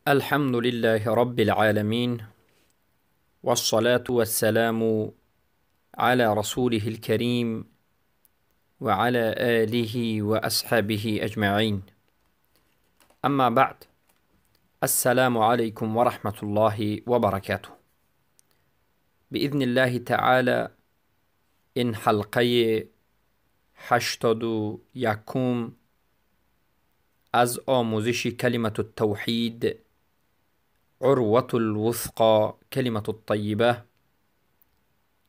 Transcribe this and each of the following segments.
الحمد لله رب العالمين، والصلاة والسلام على رسوله الكريم وعلى آله وأصحابه أجمعين. أما بعد، السلام عليكم ورحمة الله وبركاته. بإذن الله تعالى إن حلقه 81 از آموزش کلمة التوحید، عروة الوثقى كلمة الطيبة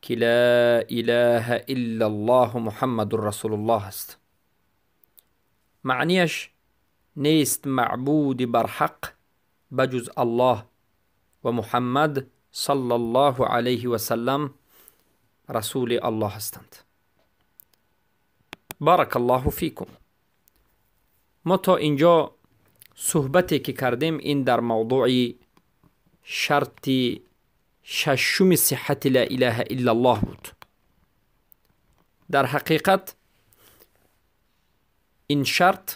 که لا اله الا الله محمد رسول الله است. معنیش نیست معبود بر حق بجز الله و محمد صلی الله علیه و سلم رسول الله هستند. بارک الله فیکم. ما تا اینجا صحبتی که کردیم این در موضوع شرط ششم صحت لا اله الا الله بود. در حقیقت این شرط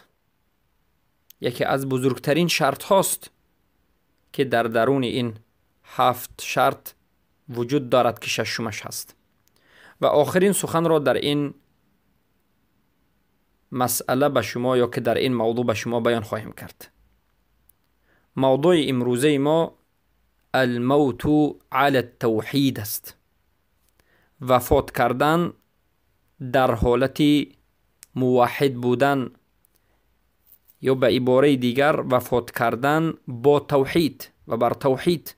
یکی از بزرگترین شرط هاست که در درون این 7 شرط وجود دارد که ششمش هست. و آخرین سخن را در این مسئله به شما یا که در این موضوع به شما بیان خواهیم کرد. موضوع امروزه ما الموت علی التوحید است. وفات کردن در حالت موحد بودن، یا به عباره دیگر وفات کردن با توحید و بر توحید.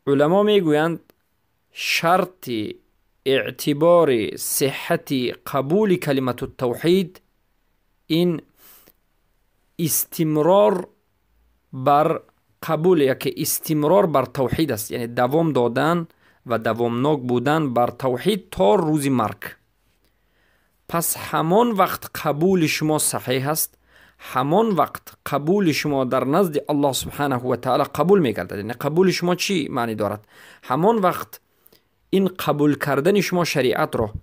علما میگویند شرط اعتبار صحت قبول کلمت التوحید این استمرار بر قبول، یا که استمرار بر توحید است، یعنی دوام دادن و دوامناک بودن بر توحید تا روز مرگ. پس همان وقت قبول شما صحیح است، همان وقت قبول شما در نزد الله سبحانه و تعالی قبول میگردد. یعنی قبول شما چی معنی دارد؟ همان وقت این قبول کردن شما شریعت را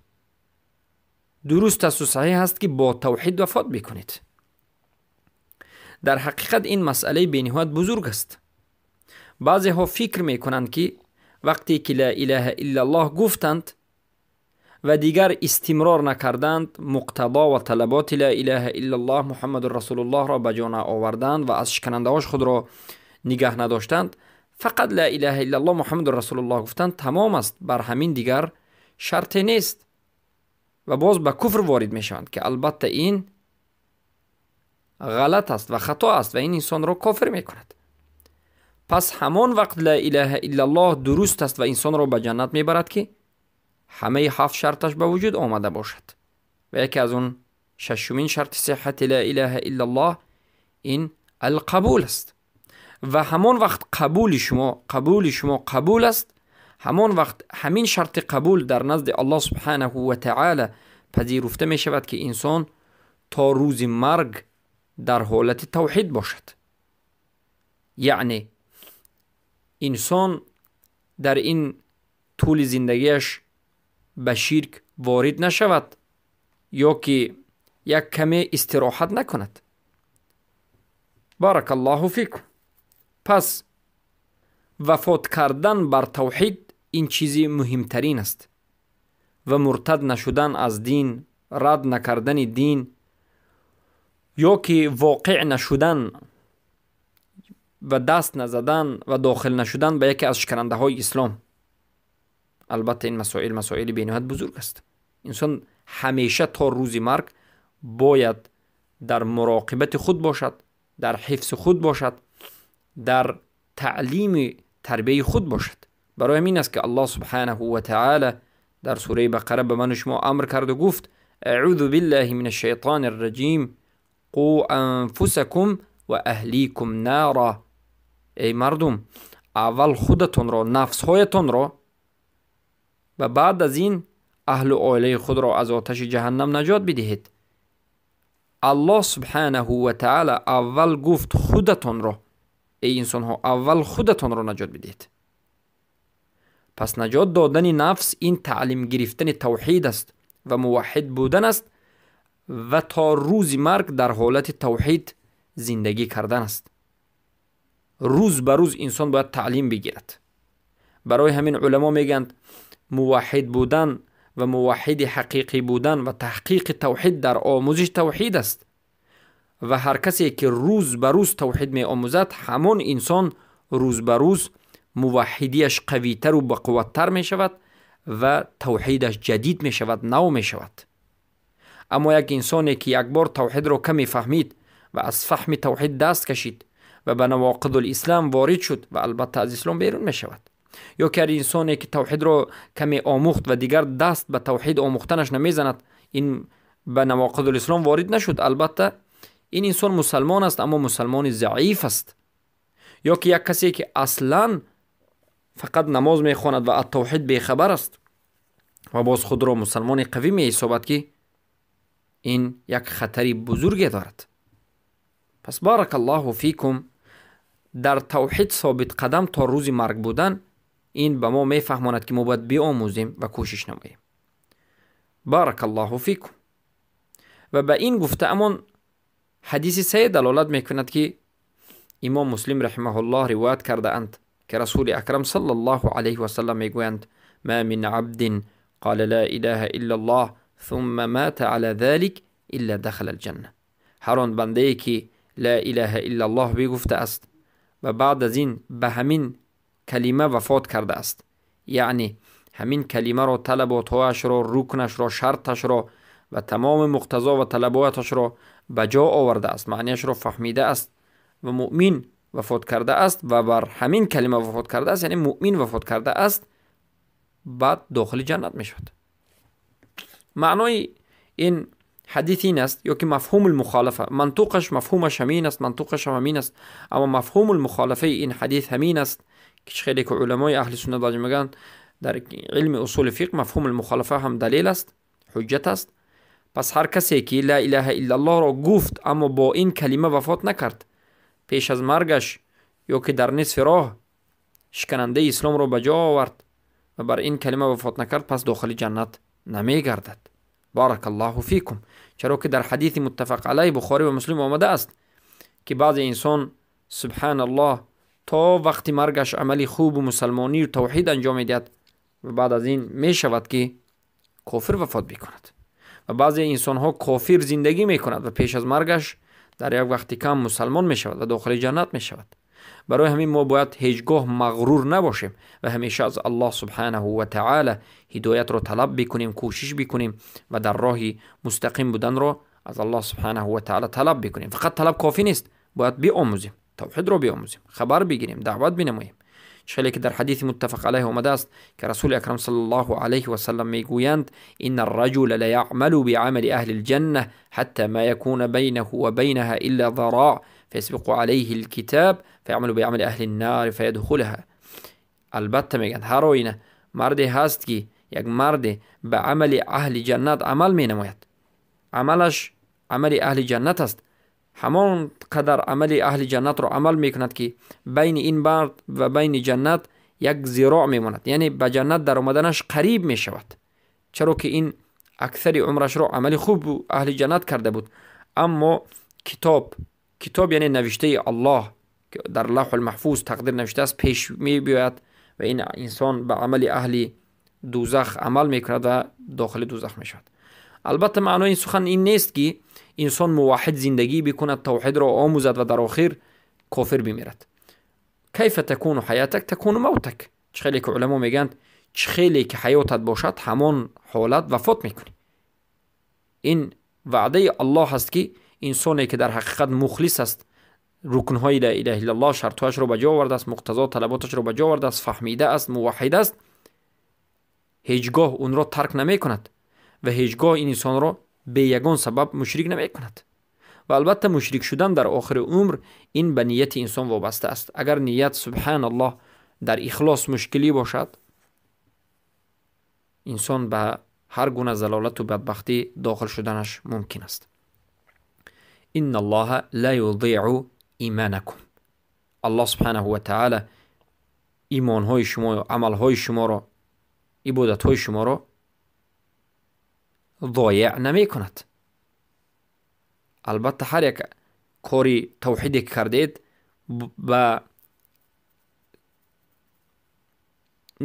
درست است و صحیح است که با توحید وفات بکنید. در حقیقت این مسئله بینهایت بزرگ است. بعضی ها فکر میکنند که وقتی که لا اله الا الله گفتند و دیگر استمرار نکردند، مقتضا و طلبات لا اله الا الله محمد رسول الله را به جا آوردند و از شکننده هاش خود را نگه نداشتند، فقط لا اله الا الله محمد رسول الله گفتند، تمام است. بر همین دیگر شرط نیست و باز به کفر وارد میشوند که البته این غلط است و خطا است و این انسان را کافر میکند. پس همان وقت لا اله الا الله درست است و انسان را به جنت میبرد که همه 7 شرطش به وجود آمده باشد. و یکی از اون ششمین شرط صحت لا اله الا الله این القبول است. و همان وقت قبول شما قبول است، همان وقت همین شرط قبول در نزد الله سبحانه و تعالی پذیرفته می شود که انسان تا روز مرگ در حالت توحید باشد. یعنی انسان در این طول زندگیش به شرک وارد نشود یا که یک کمی استراحت نکند. بارک الله فیکم. پس وفات کردن بر توحید این چیزی مهمترین است و مرتد نشدن از دین، رد نکردن دین یا که واقع نشدن و دست نزدن و داخل نشدن به یکی از شکننده های اسلام. البته این مسائل بینهایت بزرگ است. انسان همیشه تا روز مرگ باید در مراقبت خود باشد، در حفظ خود باشد، در تعلیم تربیه خود باشد. برای همین است که الله سبحانه و تعالی در سوره بقره به من و شما امر کرد و گفت اعوذ بالله من الشیطان الرجیم قو انفسکم و اهلیکم نارا. ای مردم، اول خودتون را، نفسهایتون را و بعد از این اهل و عائله خود را از آتش جهنم نجات بدهید. الله سبحانه و تعالی اول گفت خودتون را، ای انسان ها اول خودتون را نجات بدهید. پس نجات دادن نفس این تعلیم گرفتن توحید است و موحد بودن است و تا روز مرگ در حالت توحید زندگی کردن است. روز به روز انسان باید تعلیم بگیرد. برای همین علما میگند موحد بودن و موحد حقیقی بودن و تحقیق توحید در آموزش توحید است و هر کسی که روز به روز توحید می آموزد همون انسان روز به روز موحدیش قویتر و بقوتتر می شود و توحیدش جدید می شود، نو می شود. اما یک انسانی که یک بار توحید رو کمی فهمید و از فهم توحید دست کشید و به نواقض الاسلام وارد شد و البته از اسلام بیرون می شود، یا که انسانی که توحید رو کمی آموخت و دیگر دست به توحید آموختنش نمیزند، این به نواقض الاسلام وارد نشد، البته این انسان مسلمان است اما مسلمان ضعیف است. یا که یک کسی که اصلا فقط نماز میخواند و از توحید بیخبر است و باز خود را مسلمان قوی می حسابد، که این یک خطری بزرگی دارد. پس بارک الله فیکم، در توحید ثابت قدم تا روز مرگ بودن، این به ما میفهماند که ما باید بیاموزیم و کوشش نماییم. بارک الله فیکم. و به این گفته امان حدیث سه دلالت میکند که امام مسلم رحمه الله روایت کرده اند که رسول اکرم صلی الله علیه و سلم میگویند ما من عبد قال لا اله الا الله ثم مات على ذلك الا دخل الجنه. هر آن بنده ای که لا اله الا الله بگفته است و بعد از این به همین کلمه وفات کرده است، یعنی همین کلمه را طلباتش را، رکنش را، شرطش را و تمام مقتضا و طلباتش را به جا آورده است، معنیش را فهمیده است و مؤمن وفات کرده است و بر همین کلمه وفات کرده است، یعنی مؤمن وفات کرده است، بعد داخل جنت می شود. معنای این حدیث این است، یا که مفهوم المخالفه، منطوقش مفهومش همین است، منطوقش همین است، اما مفهوم المخالفه این حدیث همین است که خیلی که علمای اهل سنت باز میگن در علم اصول فقه مفهوم المخالفه هم دلیل است، حجت است. پس هر کسی که لا اله الا الله را گفت اما با این کلمه وفات نکرد، پیش از مرگش یا که در نصف راه شکننده اسلام را به جا آورد و بر این کلمه وفات نکرد، پس داخل جنت نمی گردد. بارک الله فیکم. چرا که در حدیث متفق علیه بخاری و مسلم آمده است که بعض انسان سبحان الله تا وقتی مرگش عملی خوب و مسلمانی و توحید انجام میدهد و بعد از این می شود که کافر وفات بکند و بعضی انسان ها کافر زندگی می کند و پیش از مرگش در یک وقتی کم مسلمان می شود و داخل جنت می شود. برای همین ما باید هیچگاه مغرور نباشیم و همیشه از الله سبحانه و تعالی هدایت رو طلب بکنیم، کوشش بکنیم و در راه مستقیم بودن رو از الله سبحانه و تعالی طلب بکنیم. فقط طلب کافی نیست، باید بیاموزیم، توحید رو بیاموزیم، خبر بگیریم، دعوت بنماییم. چه که در حدیث متفق علیه آمده است که رسول اکرم صلی الله علیه و سلم میگویند ان الرجل لا يعمل بعمل اهل الجنه حتى ما يكون بينه وبينها الا ذراع فيسبق عليه الكتاب فيعمل بعمل اهل النار فيدخلها. البته میگن هر آینه مردی هست که یک مرد به عمل اهل جنت عمل می نماید، عملش عمل اهل جنت است، همان قدر عمل اهل جنت رو عمل میکند که بین این مرد و بین جنت یک ذراع میماند، یعنی به جنت در آمدنش قریب میشود، چرا که این اکثر عمرش رو عمل خوب اهل جنت کرده بود. اما کتاب یعنی نوشته الله که در لوح المحفوظ تقدیر نوشته است پیش می بیاید و این انسان به عمل اهل دوزخ عمل میکند و داخل دوزخ میشود. البته معنای این سخن این نیست که انسان موحد زندگی بکند، توحید را آموزد و در آخر کافر بمیرد. کیف تکون حیاتک تکون موتک. خیلی که علما میگن خیلی که حیاتت باشد همان حالت وفات میکنی. این وعده الله هست که انسانی که در حقیقت مخلص است، رکنهای لا اله الا الله شرطهاش رو به جا آورده است، مقتضا طلباتش رو به جا آورده است، فهمیده است، موحد است، هیچگاه اون را ترک نمی کند و هیچگاه این انسان را به یگان سبب مشرک نمی کند. و البته مشرک شدن در آخر عمر این به نیت انسان وابسته است. اگر نیت سبحان الله در اخلاص مشکلی باشد، انسان به هر گونه ضلالت و بدبختی داخل شدنش ممکن است. ان الله لا یضیع ایمانکم. الله سبحانه و تعالی ایمانهای شما و عملهای شما را، عبادتهای شما را ضایع نمی کند. البته هر یک کاری توحیدی که کردید به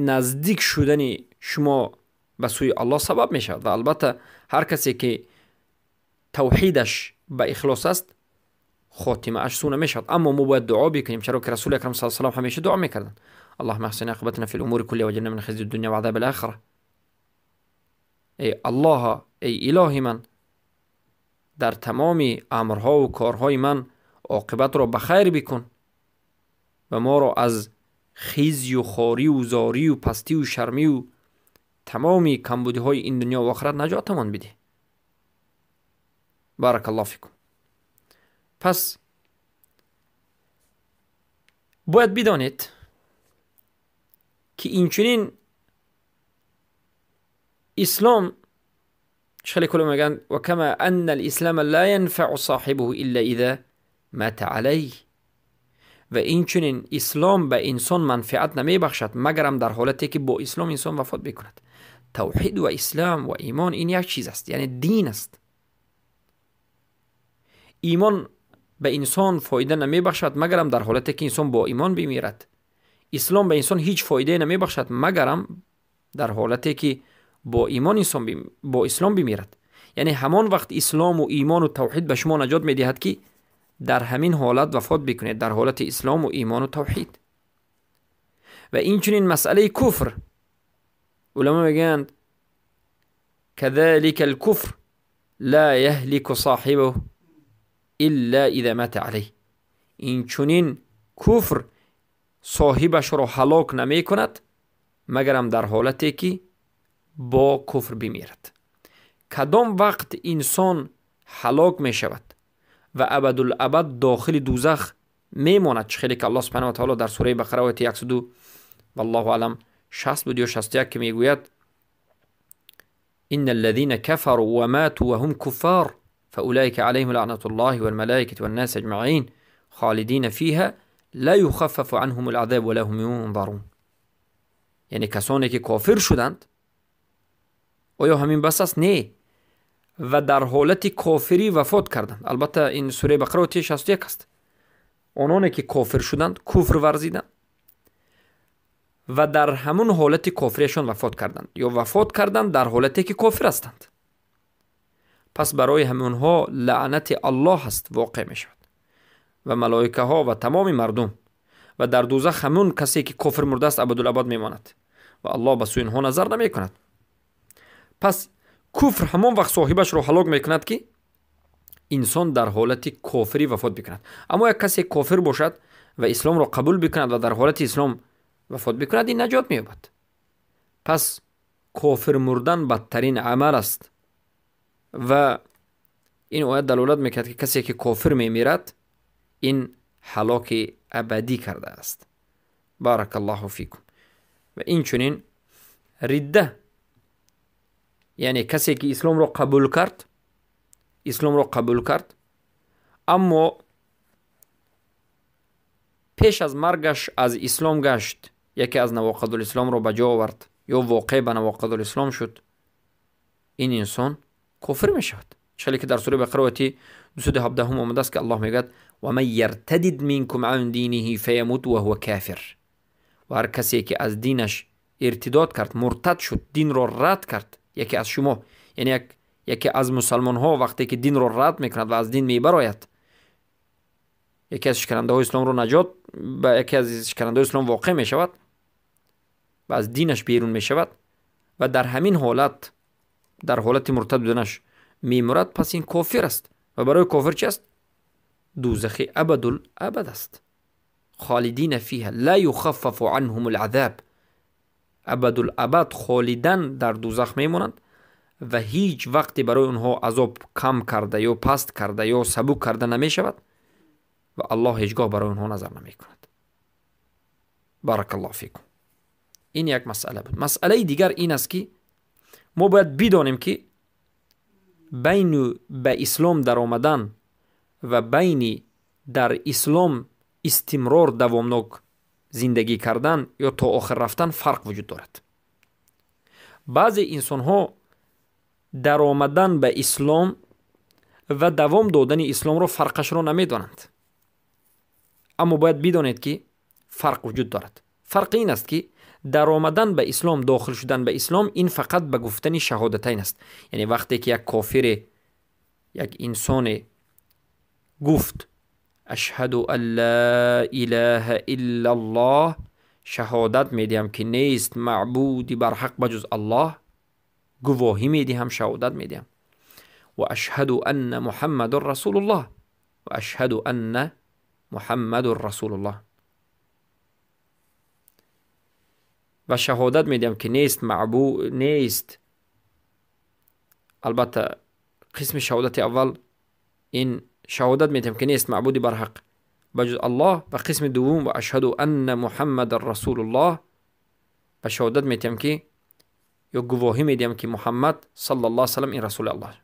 نزدیک شدن شما به سوی الله سبب می شود. و البته هر کسی که توحیدش به اخلاص است خاتمه اش سونه می شود. اما ما باید دعا بکنیم، چرا که رسول اکرم صلی الله علیه و آله همیشه دعا میکردن: اللهم احسن عاقبتنا فی الامور كلها واجرنا من خزي الدنيا وعذاب الاخره. ای الله، ای اله من، در تمام امرها و کارهای من عاقبت را بخیر بکن و ما را از خزی و خواری و زاری و پستی و شرمی و تمام کمبودی های این دنیا و آخرت نجاتمان بده. بارک الله فیکم. پس باید بدانید که اینچنین اسلام خیلی کلمه میگن و کما ان الاسلام لا ينفع صاحبه الا اذا مات علیه، و اینچنین اسلام به انسان منفعت نمی بخشد مگرم در حالتی که با اسلام انسان وفات بکند. توحید و اسلام و ایمان این یک چیز است، یعنی دین است. ایمان به انسان فایده نمی بخشد مگرم در حالتی که انسان با ایمان بمیرد. اسلام به انسان هیچ فایده نمی بخشد مگرم در حالتی که با ایمان انسان با اسلام بمیرد. یعنی همان وقت اسلام و ایمان و توحید به شما نجات می دهد که در همین حالت وفات بکنید، در حالت اسلام و ایمان و توحید. و این چنین مسئله کفر، علما میگن كذلك الكفر لا يهلك صاحبه الا اذا مات عليه. این چنین کفر صاحبش را هلاک نمی کند مگرم در حالتی که با کفر بمیرد. کدام وقت انسان هلاک می شود و ابدالابد داخل دوزخ میماند، خیلی که الله سبحانه و تعالی در سوره بقره آیه 102 والله اعلم 60 بود یا 61 که میگوید: ان الذين كفروا وماتوا وهم كفار فاولئك عليهم لعنة الله والملائكة والناس اجمعين خالدين فيها لا يخفف عنهم العذاب ولا هم ينظرون. یعنی کسانی که کافر شدند، آیا همین بس است؟ نه، و در حالت کافری وفات کردند. البته این سوره بقره آیه 61 است. آنانی که کافر شدند، کفر ورزیدند و در همون حالت کافریشان وفات کردند یا وفات کردند در حالتی که کافر هستند، پس برای همونها لعنت الله هست واقع می شود و ملائکه ها و تمام مردم، و در دوزخ همون کسی که کافر مرده است ابدالابد می ماند و الله به سوی اینها نظر نمی کند. پس کفر همون وقت صاحبش رو هلاک می کند که انسان در حالت کافری وفات بکند. اما یک کسی کافر باشد و اسلام را قبول بکند و در حالت اسلام وفات بکند، این نجات می‌یابد. پس کافر مردن بدترین عمل است و این آیت دلالت میکرد که کسی که کافر میمیرد این هلاک ابدی کرده است. بارک الله فیکم. و این چنین ردة، یعنی کسی که اسلام را قبول کرد اما پیش از مرگش از اسلام گشت، یکی از نواقض الاسلام را به جا آورد یا واقع به نواقض الاسلام شد، این انسان کافر می شود. چلی که در سوره بقره آیه 217 آمده است که الله میگه و من یرتدد منکم عن دینه فیموت و هو کافر. و هر کسی که از دینش ارتداد کرد، مرتد شد، دین را رد کرد، یکی از شما، یعنی یکی از مسلمان ها وقتی که دین را رد میکند و از دین میبراید، یکی از شکننده های اسلام رو نجات به یکی از شکننده اسلام واقع می شود و از دینش بیرون می شود و در همین حالت، در حالت مرتد بودنش میمرد، پس این کافر است. و برای کافر چی است؟ دوزخ ابدالابد است. خالدین فیها لا یخفف عنهم العذاب. ابدالابد خالدن در دوزخ میمونند و هیچ وقتی برای اونها عذاب کم کرده یا پست کرده یا سبک کرده نمی شود و الله هیچگاه برای اونها نظر نمی کند. بارک الله فیکم. این یک مسئله بود. مسئله دیگر این است که ما باید بدانیم که بین به اسلام در آمدن و بین در اسلام استمرار دوامناک زندگی کردن یا تا آخر رفتن فرق وجود دارد. بعضی انسان ها در آمدن به اسلام و دوام دادن اسلام را فرقش را نمی دانند. اما باید بدانید که فرق وجود دارد. فرق این است که در آمدن به اسلام، داخل شدن به اسلام، این فقط به گفتن شهادتین است. یعنی وقتی که یک کافر، یک انسان گفت اشهد ان لا اله الا الله، شهادت میدیم که نیست معبودی بر حق بجز الله، گواهی میدیم، شهادت میدیم، و اشهد ان محمد رسول الله، و اشهد ان محمد رسول الله، و شهادت میدیم که نیست معبود، نیست، البته قسم شهادت اول این شهادت میدیم که نیست معبودی بر حق بجز الله، و قسم دوم و اشهد ان محمد رسول الله، و شهادت میدیم که یا گواهی میدیم که محمد صلی الله علیه و سلم این رسول الله.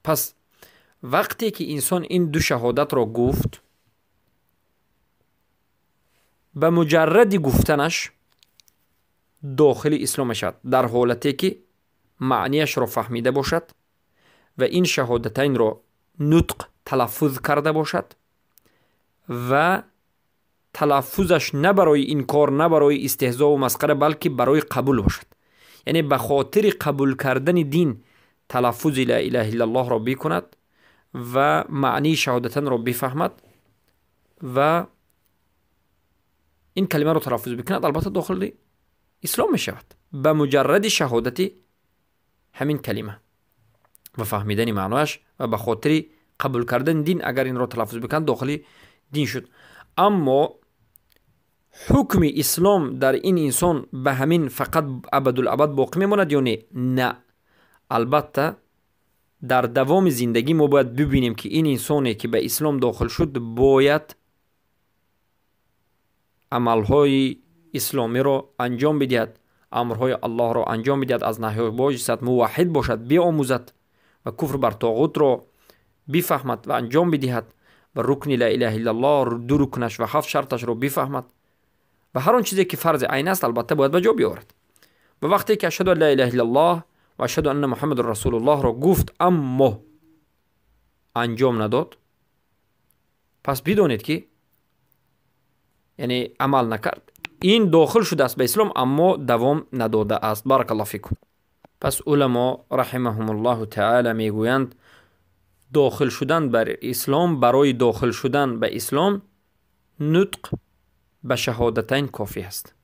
پس وقتی که انسان این دو شهادت را گفت، به مجرد گفتنش داخل اسلام شد، در حالتی که معنیش را فهمیده باشد و این شهادتین را نطق تلفظ کرده باشد و تلفظش نه برای انکار، نه برای استهزاء و مسخره، بلکه برای قبول باشد. یعنی به خاطر قبول کردن دین تلفظ لا اله الا الله را بکند و معنی شهادتین را بفهمد و این کلمه را تلفظ بکند، البته داخل اسلام می شود به مجرد شهادت همین کلمه و فهمیدن معناش و به خاطر قبول کردن دین اگر این را تلفظ بکند داخل دین شد. اما حکم اسلام در این انسان به همین فقط ابدالابد باقی میماند یا نه؟ نه، البته در دوام زندگی ما باید ببینیم که این انسانی که به اسلام داخل شد باید عملهای اسلامی را انجام بدهد، امرهای الله را انجام بدهد، از نهیهای بایست، موحد باشد، بیاموزد و کفر بر طاغوت را بفهمد و انجام بدهد و رکن لا اله الا الله، دو رکنش و 7 شرطش را بفهمد و هر آن چیزی که فرض عین است البته باید به جا بیاورد. و وقتی که اشهد ان لا اله الا الله و اشهد ان محمد رسول الله را گفت اما انجام نداد، پس بدونید که یعنی عمل نکرد، این داخل شده است به اسلام اما دوام نداده است. بارک الله فیکم. پس علما رحمهم الله تعالی میگویند داخل شدن بر اسلام، برای داخل شدن به اسلام نطق به شهادتین کافی است.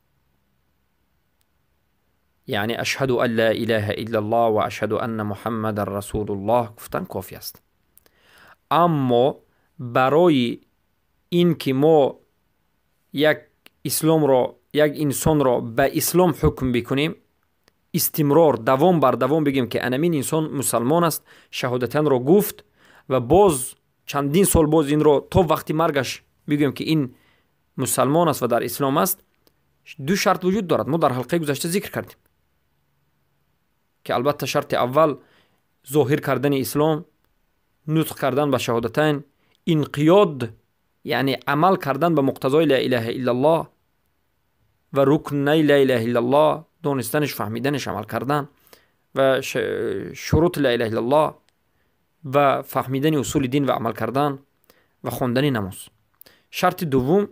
یعنی اشهد ان لا اله الا الله و اشهد ان محمد رسول الله گفتن کافی است. اما برای این که ما یک انسان را به اسلام حکم بکنیم، استمرار، دوام بر دوام بگیم که این انسان مسلمان است، شهادتین را گفت و باز چندین سال باز این را تا وقتی مرگش بگیم که این مسلمان است و در اسلام است، دو شرط وجود دارد. ما در حلقه گذشته ذکر کردیم که البته شرط اول ظاهر کردن اسلام، نطق کردن به شهادتین، انقیاد یعنی عمل کردن به مقتضای لا اله الا الله و رکن لا اله الا الله، دانستنش، فهمیدنش، عمل کردن و شروط لا اله الا الله و فهمیدن اصول دین و عمل کردن و خواندن نماز. شرط دوم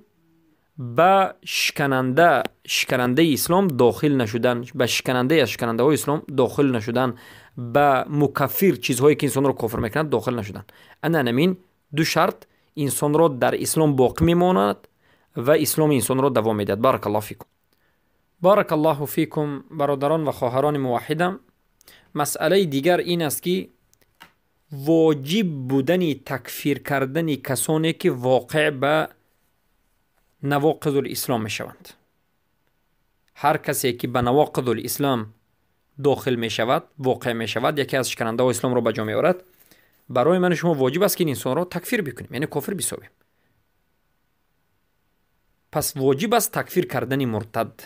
به شکننده اسلام داخل نشدن، به شکننده از شکننده های اسلام داخل نشدن، به مکفر، چیزهایی که انسان را کافر میکند داخل نشدن. همین دو شرط انسان را در اسلام باقی میماند و اسلام انسان را دوام میدهد. بارک الله فیکم. بارک الله فیکم برادران و خواهران موحدم. مسئله دیگر این است که واجب بودن تکفیر کردن کسانی که واقع به نواقض الاسلام می شوند. هر کسی که به نواقض الاسلام داخل می شود، واقع می شود، یکی از شکننده اسلام را به جا می آورد، برای من شما واجب است که این انسان را تکفیر بکنیم، یعنی کافر بسازیم. پس واجب است تکفیر کردن مرتد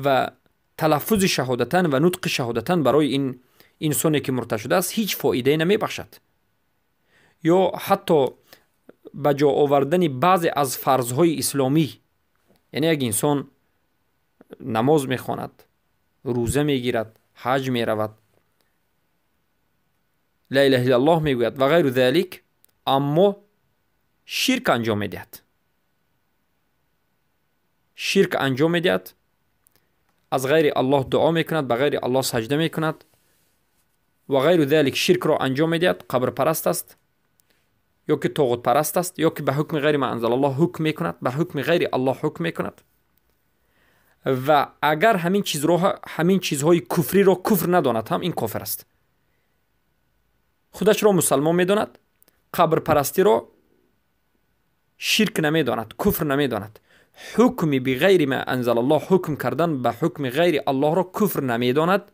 و تلفظ شهادتن و نطق شهادتن برای این انسانی که مرتد شده است هیچ فایده نمی بخشد. یا حتی به جا آوردن بعضی از فرضهای اسلامی، یعنی اگه انسان نماز میخواند، روزه میگیرد، حج میرود، لا اله الا الله میگوید و غیر ذلك، اما شرک انجام میدهد. شرک انجام میدهد، از غیر الله دعا میکند، به غیر الله سجده میکند و غیر ذلك. شرک را انجام میدهد، قبر پرست است یا که طاغوت پرست است یا که به حکم غیر ما انزل الله حکم میکند، به حکم غیر الله حکم میکند. و اگر همین چیزهای کفری را کفر نداند هم این کافر است. خودش را مسلمان میداند، قبر پرستی را شرک نمیداند، کفر نمیداند. حکمی به غیر ما انزل الله حکم کردن به حکم غیر الله را کفر نمیداند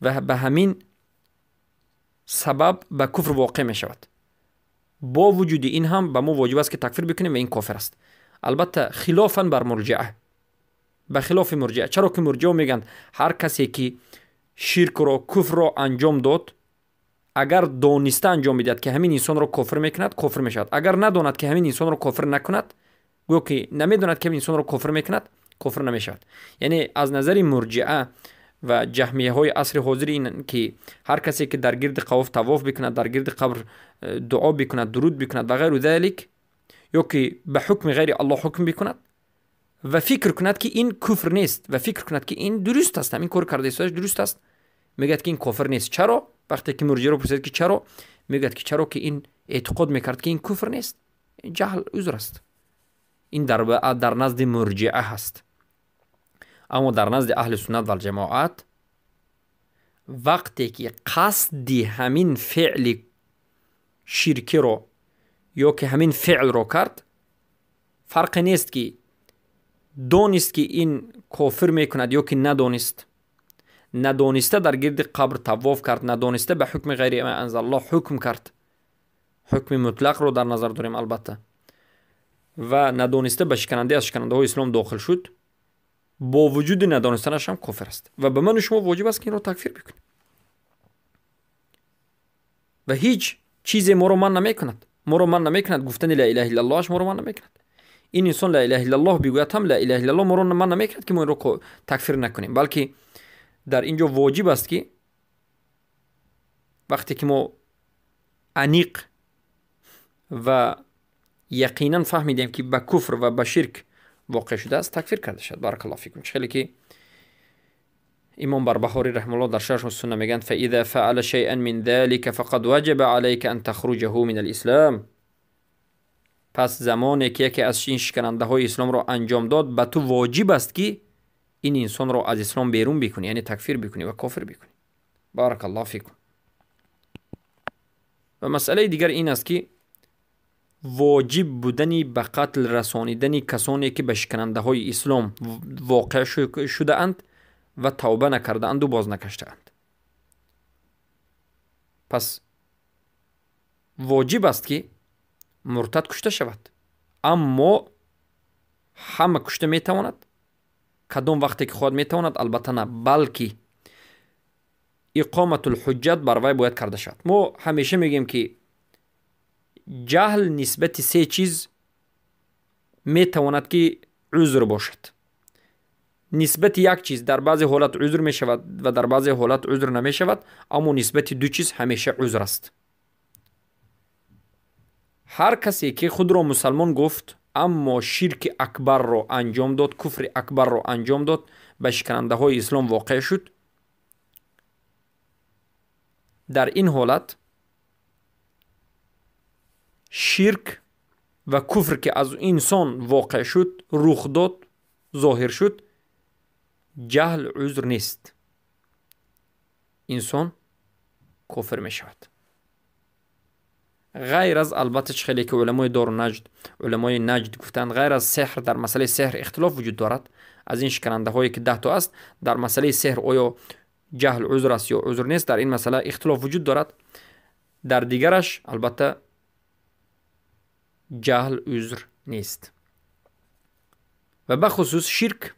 و به همین سبب به کفر واقع می شود. با وجود این هم به ما واجب است که تکفیر بکنیم و این کافر است. البته خلافاً بر مرجعه، به خلاف مرجعه. چرا که مرجعه میگن هر کسی که شرک را کفر را انجام داد، اگر دانسته انجام میدهد که همین انسان را کافر میکند، کافر میشود. اگر نداند که همین انسان را کافر نکند، گویا که نمیداند که همین انسان را کافر میکند، کافر نمیشود. یعنی از نظر مرجعه و جهمیه های عصر حاضر این که هر کسی که در گرد قواف طواف بکند، در گرد قبر دعا بکند، درود بکند و غیر ذلك، یا که به حکم غیر الله حکم بکند و فکر کند که این کفر نیست و فکر کند که این درست است، همین کار کرده است درست است، میگه که این کافر نیست. چرا؟ وقتی که مرجع رو پرسید که چرا، میگه که چرا که این اعتقاد میکرد که این کفر نیست. این جهل عذر است. این در نزد مرجعه هست. اما در نزد اهل سنت و الجماعت، وقتی که قصدی همین فعل شرکی رو یا که همین فعل رو کرد، فرق نیست که دانست که این کافر میکند یا که ندانست. ندانسته در گرد قبر طواف کرد، ندانسته به حکم غیر ما انزل الله حکم کرد، حکم مطلق رو در نظر داریم البته، و ندانسته به شکننده از شکننده های اسلام داخل شد، با وجود ندانستنش هم کافر است و به من شما واجب است که این رو تکفیر بکنیم و هیچ چیزی ما رو منع نمیکند. ما رو منع نمیکند گفتن لا اله الا الله، ما رو منع نمیکند. این انسان لا اله الا الله بگوید هم لا اله الا الله ما رو منع نمیکند که ما این رو تکفیر نکنیم، بلکه در اینجا واجب است که وقتی که ما انیق و یقینا فهمیدیم که به کفر و به شرک واقع شده است، تکفیر کرده شد. بارک الله فیکم. خیلی که امام بربهاری رحمه الله در شرح السنه میگن فاذا فعل شيئا من ذلك فقد وجب عليك ان تخرجه من الاسلام. پس زمانی که یکی از این شکننده های اسلام را انجام داد، به تو واجب است که این انسان را از اسلام بیرون بکنی، یعنی تکفیر بکنی و کافر بکنی. بارک الله فیکم. و مسئله دیگر این است که واجب بودنی به قتل رسانیدنی کسانی که به شکننده های اسلام واقع شده اند و توبه نکرده اند و باز نکشته اند. پس واجب است که مرتد کشته شود، اما همه کشته میتواند؟ کدام وقتی که خود میتواند؟ البته نه، بلکه اقامت الحجت بر وی باید کرده شد. ما همیشه میگیم که جهل نسبت سه چیز میتواند که عذر باشد. نسبت یک چیز در بعضی حالت عذر می شود و در بعضی حالت عذر نمی شود، اما نسبت دو چیز همیشه عذر است. هر کسی که خود را مسلمان گفت اما شرک اکبر را انجام داد، کفر اکبر را انجام داد، به شکننده های اسلام واقع شد، در این حالت شرک و کفر که از انسان واقع شد، رخ داد، ظاهر شد، جهل عذر نیست. انسان کافر می شود. غیر از البته خیلی که علمای دار و نجد، علمای نجد گفتند غیر از سحر، در مسئله سحر اختلاف وجود دارد. از این شکننده هایی که 10 تا است، در مسئله سحر آیا جهل عذر است یا عذر نیست، در این مسئله اختلاف وجود دارد. در دیگرش البته جهل عذر نیست. و بخصوص شرک،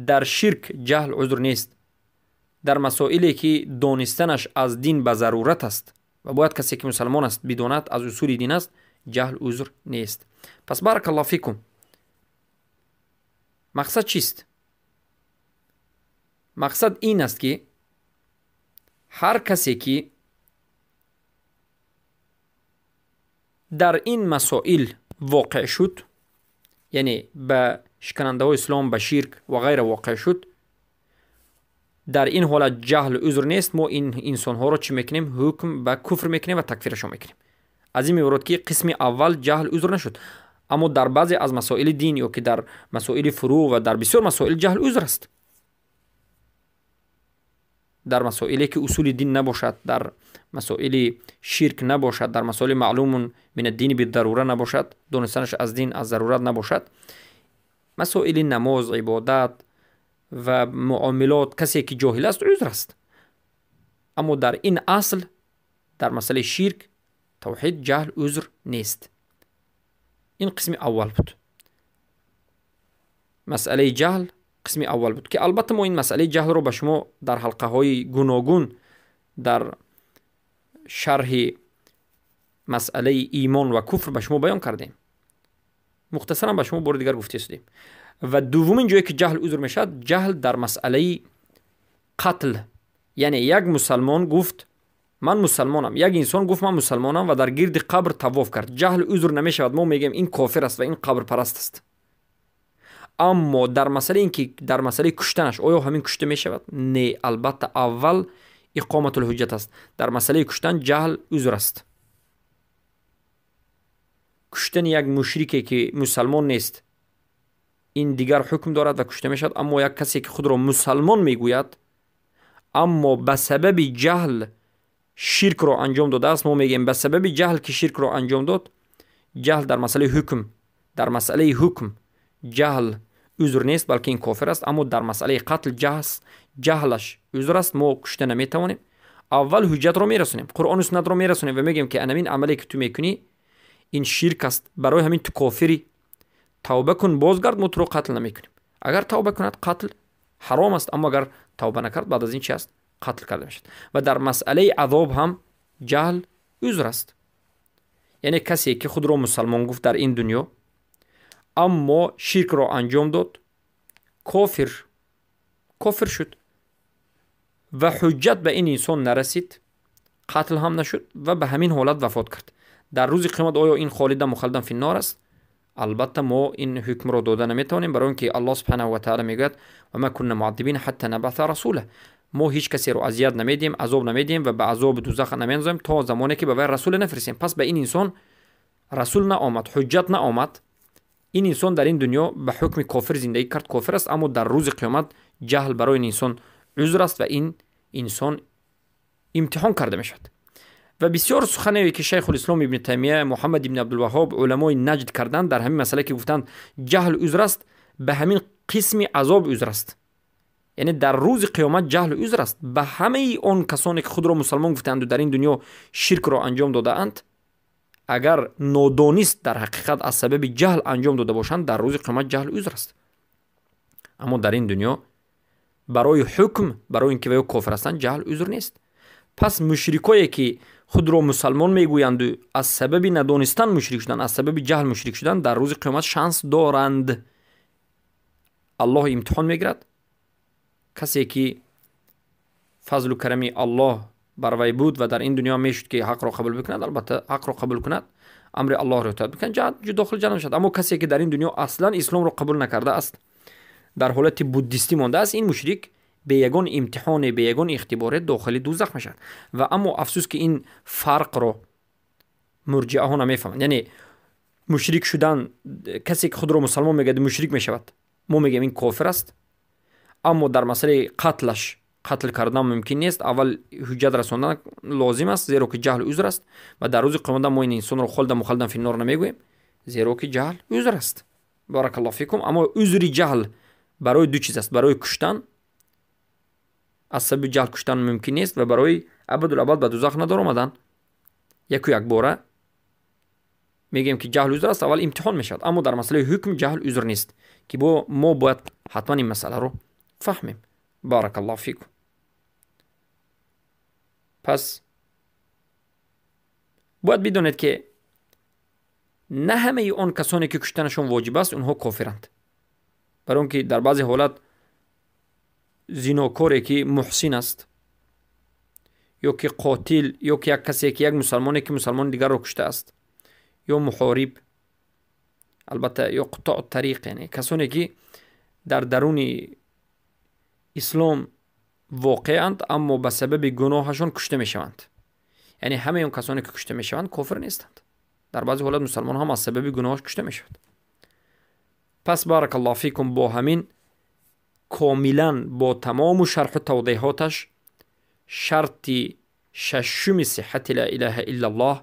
در شرک جهل عذر نیست. در مسائلی که دانستنش از دین به ضرورت است و باید کسی که مسلمان است بداند از اصول دین است، جهل عذر نیست. پس بارک الله فیکم. مقصد چیست؟ مقصد این است که هر کسی که در این مسائل واقع شد، یعنی به شکننده های اسلام، به شرک و غیره واقع شد، در این حالت جهل عذر نیست. ما این انسان ها رو چی میکنیم؟ حکم به کفر میکنیم و تکفیرشون میکنیم. از این میورد که قسم اول جهل عذر نشد، اما در بعضی از مسائل دین یا که در مسائل فروع و در بسیار مسائل جهل عذر است. در مسائلی که اصول دین نباشد، در مسائل شرک نباشد، در مسائل معلوم من الدین بالضروره نباشد، دونستنش از دین از ضرورت نباشد، مسائل نماز، عبادت و معاملات، کسی که جاهل است عذر است. اما در این اصل، در مسئله شرک، توحید، جهل عذر نیست. این قسم اول بود. مسئله جهل قسم اول بود که البته ما این مسئله جهل رو به شما در حلقه های گوناگون در شرح مسئله ایمان و کفر به شما بیان کردیم. مختصرا به شما بار دیگر گفته شدیم. و دومین جایی که جهل عذر میشد، جهل در مسئله قتل. یعنی یک مسلمان گفت من مسلمانم، یک انسان گفت من مسلمانم و در گرد قبر طواف کرد، جهل عذر نمیشود. ما میگیم این کافر است و این قبر پرست است. اما در مسئله این که در مسئله کشتنش آیا همین کشته میشود؟ نه، البته اول اقامت الحجت است. در مسئله کشتن جهل عذر است. کشتن یک مشرکی که مسلمان نیست، این دیگر حکم دارد و کشته میشد. اما یک کسی که خود را مسلمان میگوید اما به سبب جهل شرک را انجام داده است، ما میگیم به سبب جهل که شرک را انجام داد، جهل در مسئله حکم، در مسئله حکم جهل عذر نیست، بلکه این کافر است. اما در مسئله قتل جهلش عذر است. ما کشته نمیتوانیم. اول حجت را میرسونیم، قرآن و سنت را میرسونیم و میگیم که این عملی که تو میکنی این شرک است، برای همین تو کافری، توبه کن بازگرد، ما تو رو قتل نمیکنیم. اگر توبه کند قتل حرام است، اما اگر توبه نکرد بعد از این چی است؟ قتل کرده میشد. و در مسئله عذاب هم جهل عذر است. یعنی کسی که خود را مسلمان گفت در این دنیا اما شرک را انجام داد، کافر شد و حجت به این انسان نرسید، قتل هم نشد و به همین حالت وفات کرد. در روز قیامت آیا این خالدا مخلدا فی النار است؟ البته ما این حکم را داده نمیتونیم، برای اینکه الله سبحانه و تعالی میگه و ما كنا معذبین حتی نبعث رسوله. ما هیچ کسی رو اذیت نمیدیم، عذاب نمیدیم و به عذاب دوزخ نمیاندازیم تا زمانی که به وی رسول نفرستیم. پس به این انسان رسول نآمد، حجت نآمد، این انسان در این دنیا به حکم کافر زندگی کرد، کافر است. اما در روز قیامت جهل برای این انسان عذر است و این انسان امتحان کرده میشد. و بسیار سخنی که شیخ الاسلام ابن تیمیه، محمد ابن عبدالوهاب، علمای نجد کردند در همین مسئله که گفتند جهل عذر است، به همین قسم عذاب عذر است. یعنی در روز قیامت جهل عذر است به همه اون کسانی که خود را مسلمان گفتند و در این دنیا شرک را انجام داده اند. اگر نادانست در حقیقت از سبب جهل انجام داده باشند، در روز قیامت جهل عذر است. اما در این دنیا برای حکم، برای اینکه وی کافر هستند، جهل عذر نیست. پس مشرکایی که خود را مسلمان میگویند و از سبب ندانستن مشرک شدن، از سبب جهل مشرک شدن، در روز قیامت شانس دارند. الله امتحان میگیرد. کسی که فضل و کرم الله بر وی بود و در این دنیا میشد که حق را قبول بکند، البته حق را قبول کند، امر الله را اطاعت بکند، داخل جنت شد. اما کسی که در این دنیا اصلا اسلام را قبول نکرده است، در حالت بودیستی مانده است، این مشرک به یگان امتحان، به یگان اختبار داخل دوزخ میشد. و اما افسوس که این فرق را مرجئه ها نمیفهمند. یعنی مشرک شدن، کسی که خود را مسلمان میگه مشرک میشود، ما میگیم این کافر است. اما در مسئله قتل کردن ممکن نیست، اول حجت رساندن لازم است، زیرا که جهل عذر است. و در روز قیامت ما این انسان رو خلد مخلدا فی النار نمیگوییم، زیرا که جهل عذر است. بارک الله فیکم. اما عذر جهل برای دو چیز است، برای کشتن، از سبب جهل کشتن ممکن نیست، و برای ابدالابد به دوزخ ندار آمدن. یک باره میگیم که جهل عذر است، اول امتحان میشد. اما در مسئله حکم جهل عذر نیست که ما باید حتما این مسئله رو فهمیم. بارک الله فیکم. پس باید بدونید که نه همه اون کسانی که کشتنشون واجب است اونها کافرند. برای اون که در بعضی حالت زیناکاری که محسن است، یا که قاتل، یا که یک کسی که یک مسلمانی که مسلمان دیگر رو کشته است، یا محارب، البته یا قطاع الطریق، یعنی کسانی که در درون اسلام واقعاند اما به سبب گناهشان کشته می شوند. یعنی همه اون کسانی که کشته می شوند کافر نیستند. در بعضی حالات مسلمان هم از سبب گناهش کشته می شود. پس بارک الله فیکم با همین کاملا با تمام شرح و توضیحاتش شرط ششم صحت لا اله الا الله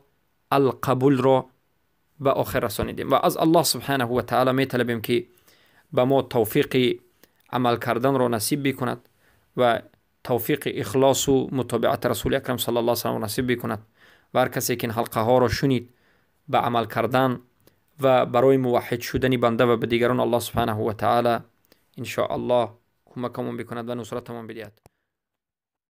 القبول را به آخر رسانیدیم و از الله سبحانه و تعالی می طلبیم که به ما توفیق عمل کردن را نصیب بکند و توفیق اخلاص و متابعت رسول اکرم صلی الله علیه و سلم نصیب بکند و هر کسی که این حلقه ها را شنید به عمل کردن و برای موحد شدن بنده و به دیگران الله سبحانه و تعالی ان شاء الله کمکمون بکند و نصرتمون بدهد.